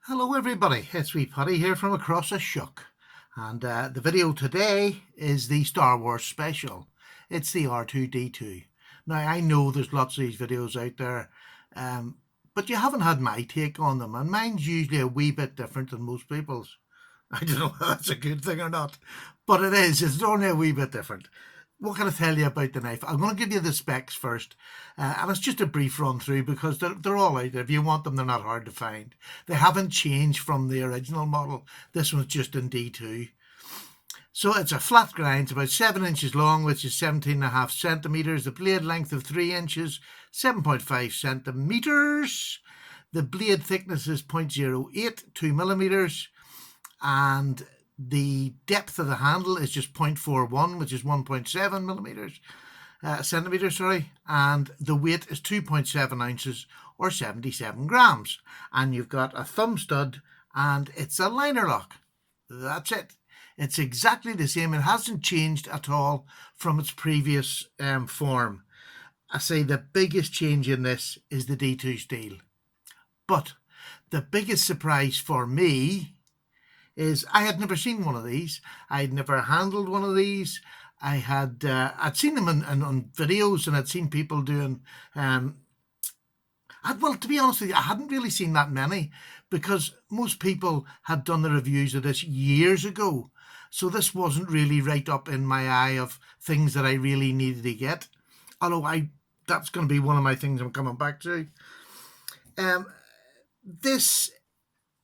Hello everybody, it's wee Paddy here from across a shuck, and the video today is the Star Wars special. It's the R2D2. Now I know there's lots of these videos out there, but you haven't had my take on them, and mine's usually a wee bit different than most people's. I don't know if that's a good thing or not, but it is. It's only a wee bit different. What can I tell you about the knife? I'm going to give you the specs first, and it's just a brief run through because they're all out there. If you want them, they're not hard to find. They haven't changed from the original model. This one's just in D2. So it's a flat grind. It's about 7 inches long, which is 17.5 centimeters. The blade length of 3 inches, 7.5 centimeters. The blade thickness is 0.08, 2 millimeters. And the depth of the handle is just 0.41, which is 1.7 millimeters, centimeters, and the weight is 2.7 ounces or 77 grams. And you've got a thumb stud, and it's a liner lock. That's it. It's exactly the same. It hasn't changed at all from its previous form. I say the biggest change in this is the D2 steel. But the biggest surprise for me is I had never seen one of these. I'd never handled one of these. I'd seen them on videos, and I'd seen people doing. Well, to be honest with you, I hadn't really seen that many because most people had done the reviews of this years ago. So this wasn't really right up in my eye of things that I really needed to get. Although that's going to be one of my things I'm coming back to. This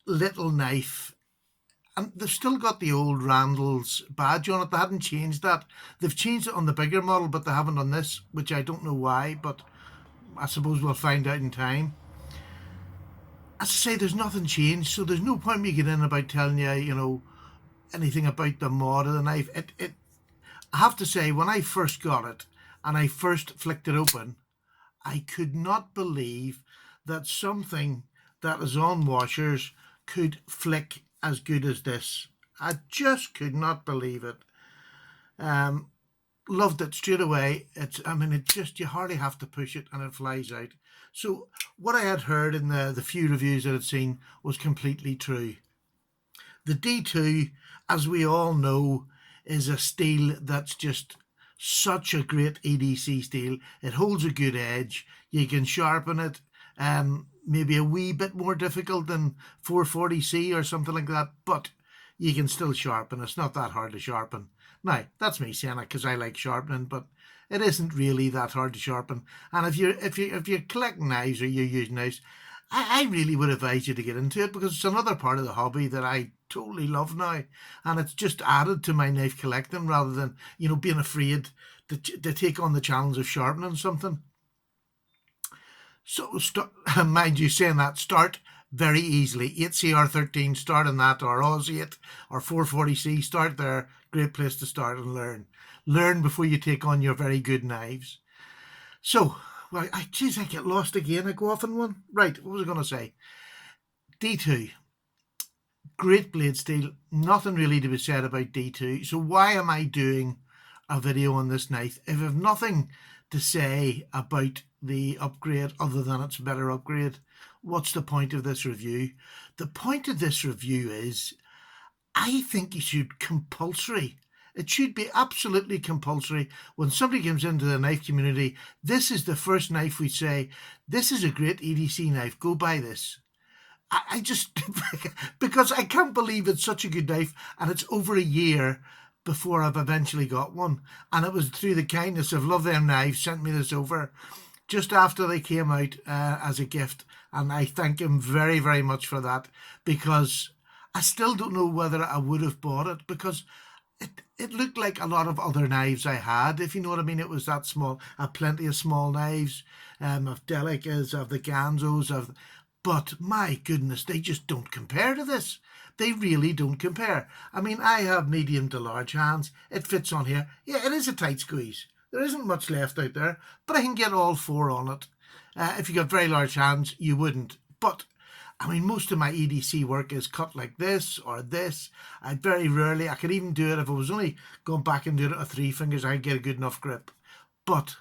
little knife. And they've still got the old Randall's badge on it. They hadn't changed that. They've changed it on the bigger model, but they haven't on this, which I don't know why, but I suppose we'll find out in time. As I say, there's nothing changed, so there's no point me getting in about telling you, anything about the mod of the knife. I have to say, when I first got it and I first flicked it open, I could not believe that something that is on washers could flick as good as this. I just could not believe it. Loved it straight away. You hardly have to push it and it flies out. So what I had heard in the few reviews that I'd seen was completely true. The D2, as we all know, is a steel that's just such a great EDC steel. It holds a good edge. You can sharpen it. Maybe a wee bit more difficult than 440C or something like that, but you can still sharpen. It's not that hard to sharpen. Now, that's me saying it because I like sharpening, but it isn't really that hard to sharpen. And if you're collecting knives or you're using knives, I really would advise you to get into it because it's another part of the hobby that I totally love now, and it's just added to my knife collecting rather than being afraid to take on the challenge of sharpening something. So, mind you, saying that, start very easily. 8CR13, start on that, or Oz 8, or 440C, start there. Great place to start and learn. Learn before you take on your very good knives. So, well, I get lost again. I go off on one. Right, what was I going to say? D2. Great blade steel. Nothing really to be said about D2. So why am I doing a video on this knife if I have nothing to say about the upgrade other than it's a better upgrade? What's the point of this review? The point of this review is I think it should compulsory. It should be absolutely compulsory when somebody comes into the knife community. This is the first knife we say, this is a great EDC knife, go buy this. I just, because I can't believe it's such a good knife, and it's over a year before I've eventually got one. And it was through the kindness of Love Them Knives sent me this over just after they came out as a gift. And I thank him very, very much for that, because I still don't know whether I would have bought it, because it looked like a lot of other knives I had, if you know what I mean. It was that small. I have plenty of small knives, of Delicas, of the Ganzos, but my goodness, they just don't compare to this. They really don't compare. I mean, I have medium to large hands. It fits on here. Yeah, it is a tight squeeze. There isn't much left out there, but I can get all four on it. If you got very large hands, you wouldn't. But I mean, most of my EDC work is cut like this or this. I could even do it if I was only going back and doing it with 3 fingers, I'd get a good enough grip. But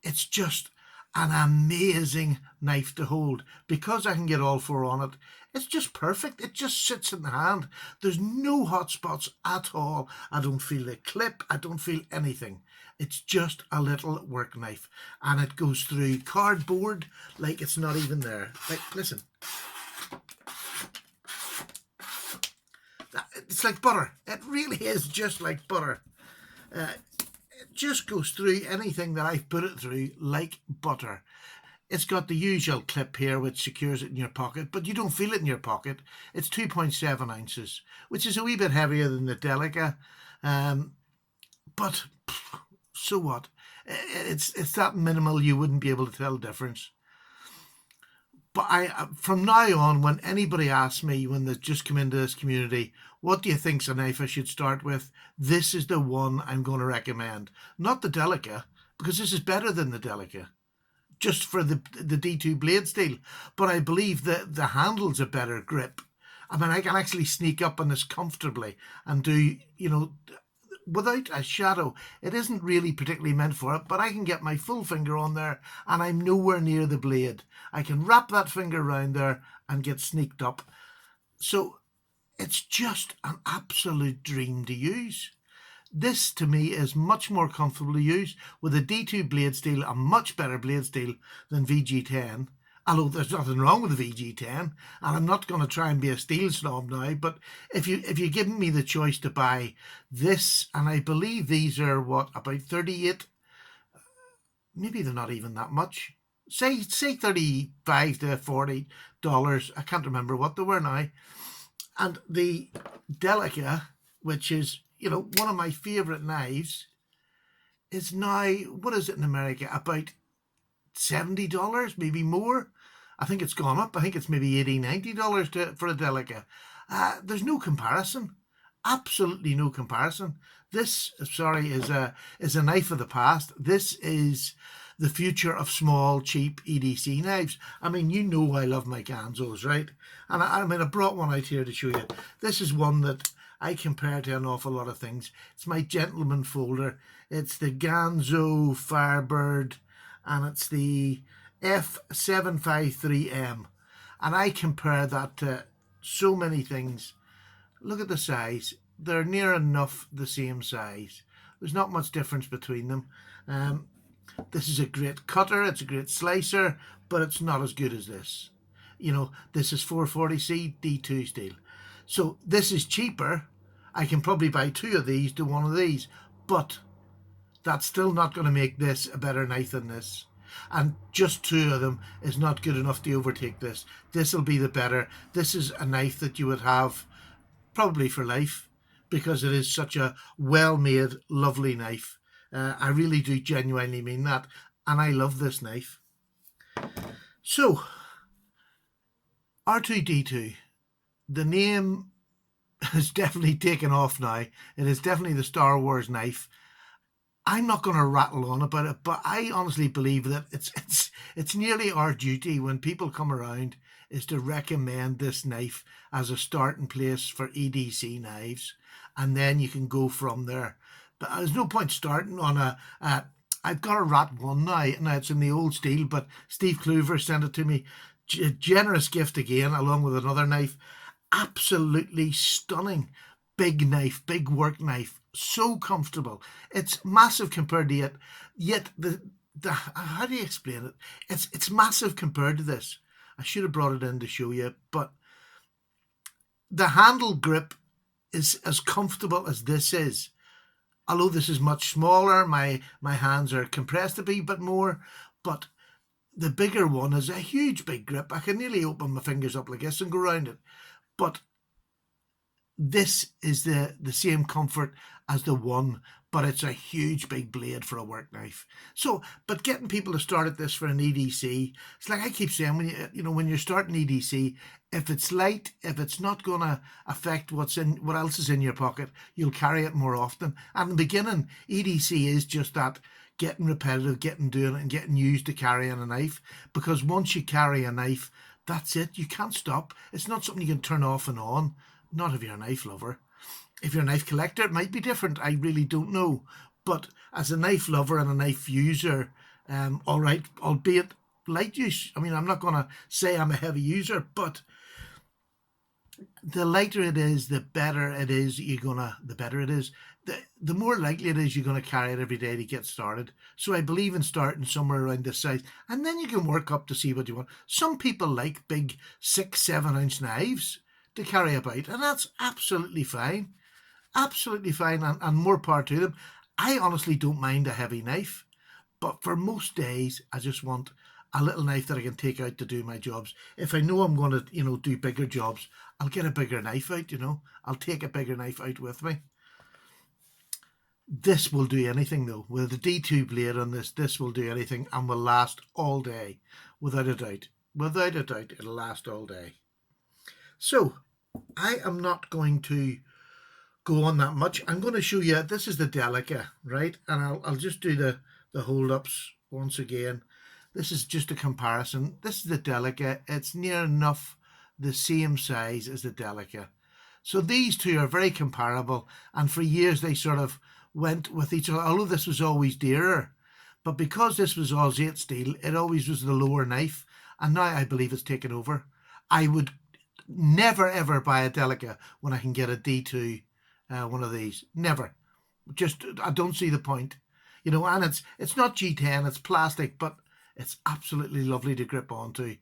it's just, an amazing knife to hold because I can get all four on it. It's just perfect. It just sits in the hand. There's no hot spots at all. I don't feel the clip. I don't feel anything. It's just a little work knife, and it goes through cardboard like it's not even there. Like, listen. It's like butter. It really is just like butter. It just goes through anything that I've put it through like butter. It's got the usual clip here which secures it in your pocket, but you don't feel it in your pocket. It's 2.7 ounces, which is a wee bit heavier than the Delica, but so what? It's that minimal you wouldn't be able to tell the difference. But from now on, when anybody asks me when they just come into this community, what do you think's a knife I should start with? This is the one I'm going to recommend. Not the Delica, because this is better than the Delica, just for the D2 blade steel. But I believe that the handle's a better grip. I mean, I can actually sneak up on this comfortably and do, without a shadow. It isn't really particularly meant for it, but I can get my full finger on there and I'm nowhere near the blade. I can wrap that finger around there and get sneaked up. So it's just an absolute dream to use. This to me is much more comfortable to use with a D2 blade steel, a much better blade steel than VG10. Although there's nothing wrong with the VG10, and I'm not going to try and be a steel snob now, but if you're giving me the choice to buy this, and I believe these are what, about 38, maybe they're not even that much. Say $35 to $40. I can't remember what they were now. And the Delica, which is, one of my favourite knives, is now, what is it in America, about $70, maybe more. I think it's gone up. I think it's maybe $80, $90 for a Delica. There's no comparison. Absolutely no comparison. This, sorry, is a knife of the past. This is the future of small, cheap EDC knives. I mean, I love my Ganzos, right? And I brought one out here to show you. This is one that I compare to an awful lot of things. It's my gentleman folder. It's the Ganzo Firebird, and it's the F753M. And I compare that to so many things. Look at the size. They're near enough the same size. There's not much difference between them. This is a great cutter, it's a great slicer, but it's not as good as this. This is 440C D2 steel. So this is cheaper. I can probably buy two of these to one of these, but that's still not going to make this a better knife than this. And just two of them is not good enough to overtake this. This will be the better. This is a knife that you would have probably for life because it is such a well-made, lovely knife. I really do genuinely mean that. And I love this knife. So, R2D2. The name has definitely taken off now. It is definitely the Star Wars knife. I'm not going to rattle on about it, but I honestly believe that it's nearly our duty when people come around is to recommend this knife as a starting place for EDC knives, and then you can go from there. But there's no point starting on I've got a Rat 1 now. Now it's in the old steel, but Steve Kluver sent it to me. Generous gift again, along with another knife. Absolutely stunning. Big knife, big work knife. So comfortable. It's massive compared to it. Yet the how do you explain it? It's massive compared to this. I should have brought it in to show you, but the handle grip is as comfortable as this is. Although this is much smaller, my hands are compressed a wee bit more, but the bigger one is a huge big grip. I can nearly open my fingers up like this and go around it. But this is the same comfort as the one, but it's a huge big blade for a work knife. So, but getting people to start at this for an EDC, it's like I keep saying, when you're starting EDC, if it's light, if it's not going to affect what else is in your pocket, you'll carry it more often. And in the beginning, EDC is just that, getting repetitive, doing it and getting used to carrying a knife. Because once you carry a knife, that's it. You can't stop. It's not something you can turn off and on. Not if you're a knife lover. If you're a knife collector, it might be different. I really don't know. But as a knife lover and a knife user, All right, albeit light use. I mean, I'm not going to say I'm a heavy user, but the lighter it is, the better it is. The better it is, the more likely it is you're gonna carry it every day to get started. So I believe in starting somewhere around this size, and then you can work up to see what you want. Some people like big 6, 7 ounce knives to carry about, and that's absolutely fine, and more power to them. I honestly don't mind a heavy knife. But for most days, I just want a little knife that I can take out to do my jobs. If I know I'm going to, do bigger jobs, I'll get a bigger knife out, I'll take a bigger knife out with me. This will do anything though. With the D2 blade on this will do anything and will last all day. Without a doubt. Without a doubt, it'll last all day. So, I am not going to go on that much. I'm going to show you, this is the Delica, right? And I'll just do the hold-ups once again. This is just a comparison. This is the Delica. It's near enough the same size as the Delica. So these two are very comparable, and for years they sort of went with each other, although this was always dearer. But because this was Aussie steel, it always was the lower knife, and now I believe it's taken over. I would never ever buy a Delica when I can get a D2, one of these. Never. Just, I don't see the point. And it's not G10, it's plastic, but it's absolutely lovely to grip onto.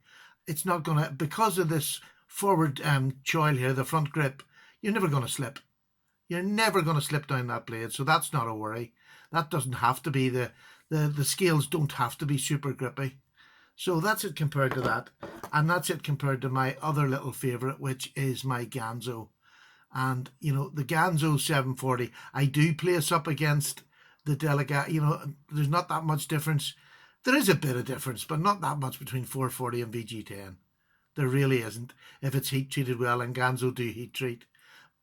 It's not going to, because of this forward choil here, the front grip, you're never going to slip. You're never going to slip down that blade, so that's not a worry. That doesn't have to be, the scales don't have to be super grippy. So that's it compared to that. And that's it compared to my other little favourite, which is my Ganzo. And, the Ganzo 740, I do place up against the Delica. There's not that much difference. There is a bit of difference, but not that much between 440 and VG10. There really isn't, if it's heat treated well, and Ganzo do heat treat.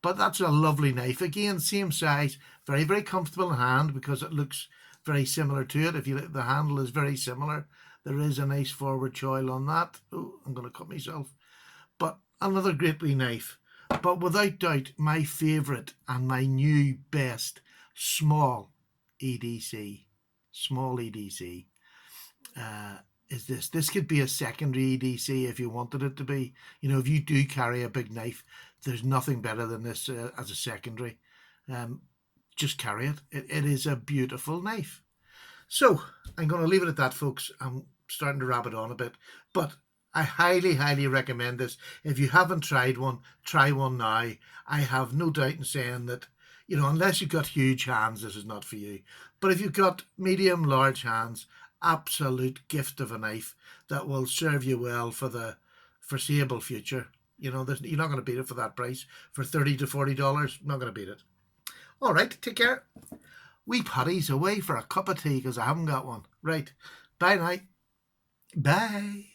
But that's a lovely knife. Again, same size, very, very comfortable in hand because it looks very similar to it. If you look, the handle is very similar. There is a nice forward choil on that. Oh, I'm going to cut myself. But another great wee knife. But without doubt, my favourite and my new best small EDC, is this. This could be a secondary EDC if you wanted it to be. If you do carry a big knife, there's nothing better than this as a secondary. Just carry it. It is a beautiful knife. So I'm going to leave it at that, folks. I'm starting to wrap it on a bit, but I highly, highly recommend this. If you haven't tried one, try one now. I have no doubt in saying that, unless you've got huge hands, this is not for you. But if you've got medium, large hands, absolute gift of a knife that will serve you well for the foreseeable future. You're not going to beat it for that price. For $30 to $40, not going to beat it. All right, take care. Wee Paddy's away for a cup of tea because I haven't got one. Right, bye now. Bye.